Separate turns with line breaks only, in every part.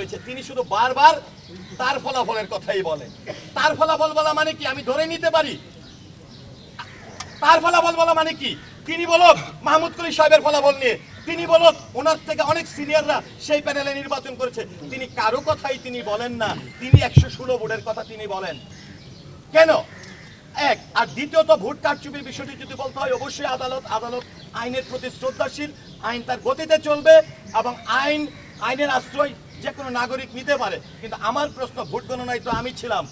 হয়েছে, তিনি শুধু বারবার তার ফলাফলের কথাই বলেন। তার ফলাফল বলা মানে কি আমি ধরে নিতে পারি? তার ফলাফল বলা মানে কি? তিনি বলুক মাহমুদ কলি সাহেবের ফলাফল নিয়ে, তিনি বলুক ওনার থেকে অনেক সিনিয়ররা সেই প্যানেলে নির্বাচন করেছে, তিনি কারো কথাই তিনি বলেন না। তিনি 116 ভোটের কথা তিনি বলেন কেন? এক। আর দ্বিতীয়ত ভোট কারচুপির বিষয়টি যদি বলতে হয়, অবশ্যই আদালত আইনের প্রতি শ্রদ্ধাশীল, আইন তার গতিতে চলবে এবং আইনের আশ্রয় যে কোনো নাগরিক নিতে পারে। কিন্তু আমার প্রশ্ন, ভোট গণনায় তো আমি ছিলাম,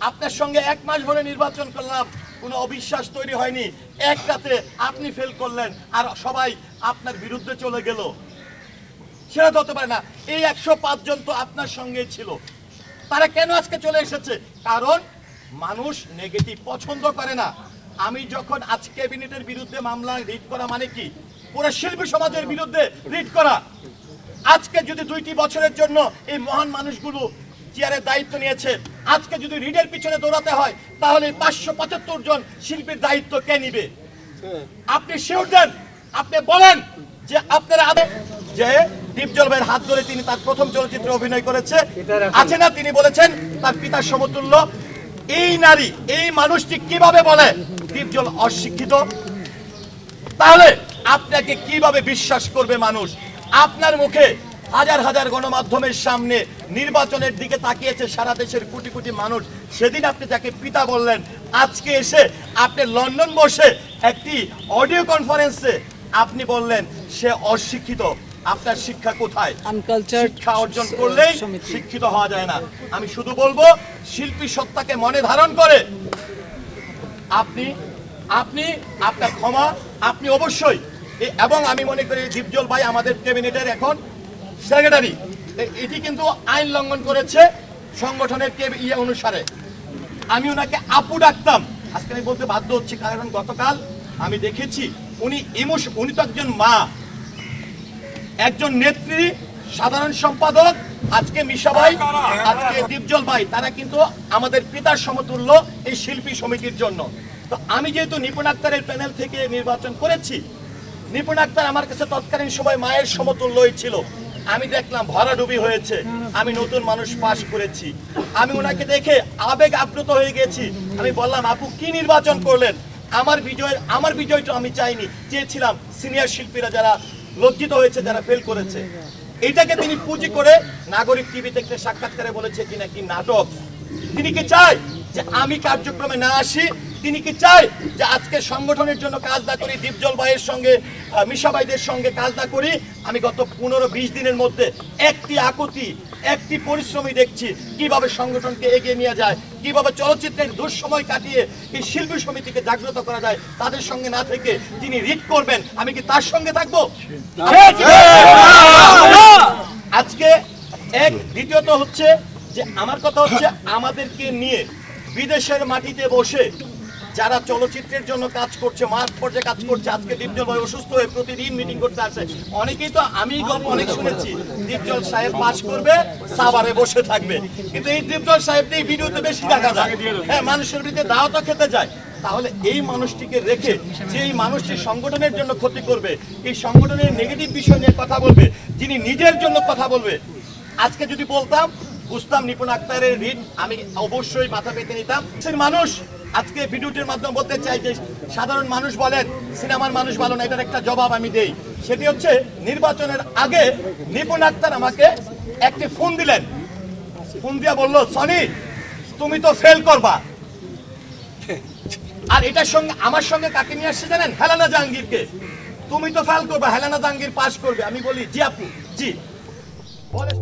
আপনার সঙ্গে 1 মাস ধরে নির্বাচন করলাম, কোনো অবিশ্বাস তৈরি হয়নি, এক রাতে আপনি ফেল করলেন আর সবাই আপনার বিরুদ্ধে চলে গেল, সেটা তো হতে পারে না। এই 105 জন তো আপনার সঙ্গে ছিল, তারা কেন আজকে চলে এসেছে? কারণ মানুষ নেগেটিভ পছন্দ করে না। আমি যখন আজকে ক্যাবিনেটের বিরুদ্ধে মামলা রিট করা মানে কি? পুরো শিল্পী সমাজের বিরুদ্ধে রিট করা। আজকে যদি 2টি বছরের জন্য এই মহান মানুষগুলো চেয়ারের দায়িত্ব নিয়েছে, আজকে যদি রিডের পিছনে দৌড়াতে হয়, তাহলে 575 জন শিল্পীর দায়িত্ব কে নিবে? আপনি শিওর দেন, আপনি বলেন যে আপনারা যে দীপজল ভাইয়ের হাত ধরে তিনি তার প্রথম চলচ্চিত্রে অভিনয় করেছে, আছে না? তিনি বলেছেন তার পিতার সমতুল্য। এই নারী, এই মানুষটি কিভাবে বলে দীপজল অশিক্ষিত? তাহলে আপনাকে কিভাবে বিশ্বাস করবে মানুষ? আপনার মুখে হাজার হাজার গণমাধ্যমের সামনে নির্বাচনের দিকে তাকিয়েছে সারা দেশের কোটি কোটি মানুষ। সেদিন আপনি যাকে পিতা বললেন, আজকে এসে আপনি লন্ডন বসে একটি অডিও কনফারেন্সে আপনি বললেন সে অশিক্ষিত। আপনার শিক্ষা কোথায়? শিক্ষা অর্জন করলেই শিক্ষিত হওয়া যায় না। আমি শুধু বলবো, শিল্পী সত্তাকে মনে ধারণ করে আপনি আপনার ক্ষমা আপনি অবশ্যই, এবং আমি মনে করি দীপজল ভাই আমাদের ক্যাবিনেটের এখন সেক্রেটারি, এটি কিন্তু আইন লঙ্ঘন করেছে সংগঠনের অনুসারে। আমি ওনাকে আপু ডাকতাম, আজকে আমি বলতে বাধ্য হচ্ছি, কারণ গতকাল আমি দেখেছি উনি তো একজন মা, একজন নেত্রী, সাধারণ সম্পাদক, আজকে মিশা ভাই, আজকে দীপজল ভাই, তারা কিন্তু আমাদের পিতার সমতুল্য এই শিল্পী সমিতির জন্য। তো আমি যেহেতু নিপুণ আক্তারের প্যানেল থেকে নির্বাচন করেছি, নিপুণ আক্তার আমার কাছে তৎকালীন সময় মায়ের সমতুল্যই ছিল। আমি দেখলাম ভরাডুবি হয়েছে, আমি নতুন মানুষ পাশ করেছি, আমি ওনাকে দেখে আবেগ আপ্লুত হয়ে গেছি। আমি বললাম, আপু কি নির্বাচন করলেন? আমার বিজয়টা আমি চাইনি, চেয়েছিলাম সিনিয়র শিল্পীরা যারা লজ্জিত হয়েছে, যারা ফেল করেছে। এটাকে তিনি পুঁজি করে নাগরিক টিভিতে একটা সাক্ষাৎকারে বলেছে কিনা কি নাটক। তিনি কি চায় যে আমি কার্যক্রমে না আসি? তিনি কি চায় যে আজকে সংগঠনের জন্য কাজ না করি, দীপজল ভাইয়ের সঙ্গে, মিশা ভাইদের সঙ্গে কাজ না করি? আমি গত 15-20 দিনের মধ্যে একটি আকুতি, একটি পরিশ্রমী দেখছি কিভাবে সংগঠনকে এগিয়ে নিয়ে যায়, কিভাবে চলচ্চিত্রের দুঃসময় কাটিয়ে এই শিল্পী সমিতিকে জাগ্রত করা যায়। তাদের সঙ্গে না থেকে তিনি রিট করবেন, আমি কি তার সঙ্গে থাকবো? আজকে দ্বিতীয়ত হচ্ছে যে আমার কথা হচ্ছে, আমাদেরকে নিয়ে বিদেশের মাটিতে বসে যারা চলচ্চিত্রের জন্য কাজ করছে, মাঠ পর্যায়ে কাজ করছে, আজকে দীপজল ভাই অসুস্থ হয়ে প্রতিদিন মিটিং করতে আসে। অনেকেই তো, আমি গল্প অনেক শুনেছি, দীপজল সাহেব পাস করবে, সাভারে বসে থাকবে, কিন্তু এই দীপজল সাহেবটাই ভিডিওতে বেশি দেখা যায়। হ্যাঁ, মানুষের ভিতরে দাওয়াতও খেতে যায়। তাহলে এই মানুষটিকে রেখে যে এই মানুষটি সংগঠনের জন্য ক্ষতি করবে, এই সংগঠনের নেগেটিভ বিষয় নিয়ে কথা বলবে, যিনি নিজের জন্য কথা বলবে, আজকে যদি বলতাম, বুঝতাম নিপুণ আক্তারের রিট, আমি অবশ্যই মাথা পেতে নিতাম। মানুষ আজকে ভিডিওটির মাধ্যমে বলতে চাই যে সাধারণ মানুষ বলেন সিনেমার মানুষ ভালো না, এটার একটা জবাব আমি দেই। সেটি হচ্ছে, নির্বাচনের আগে নিপুণ আক্তার আমাকে একটি ফোন দিলেন, ফোন দিয়া বললো, সনি তুমি তো ফেল করবা। আর এটার সঙ্গে আমার সঙ্গে কাকে নিয়ে আসছে জানেন? হেলেনা জাহাঙ্গীরকে। তুমি তো ফেল করবা, হেলেনা জাহাঙ্গীর পাস করবে। আমি বলি, জি আপু, জি বলে।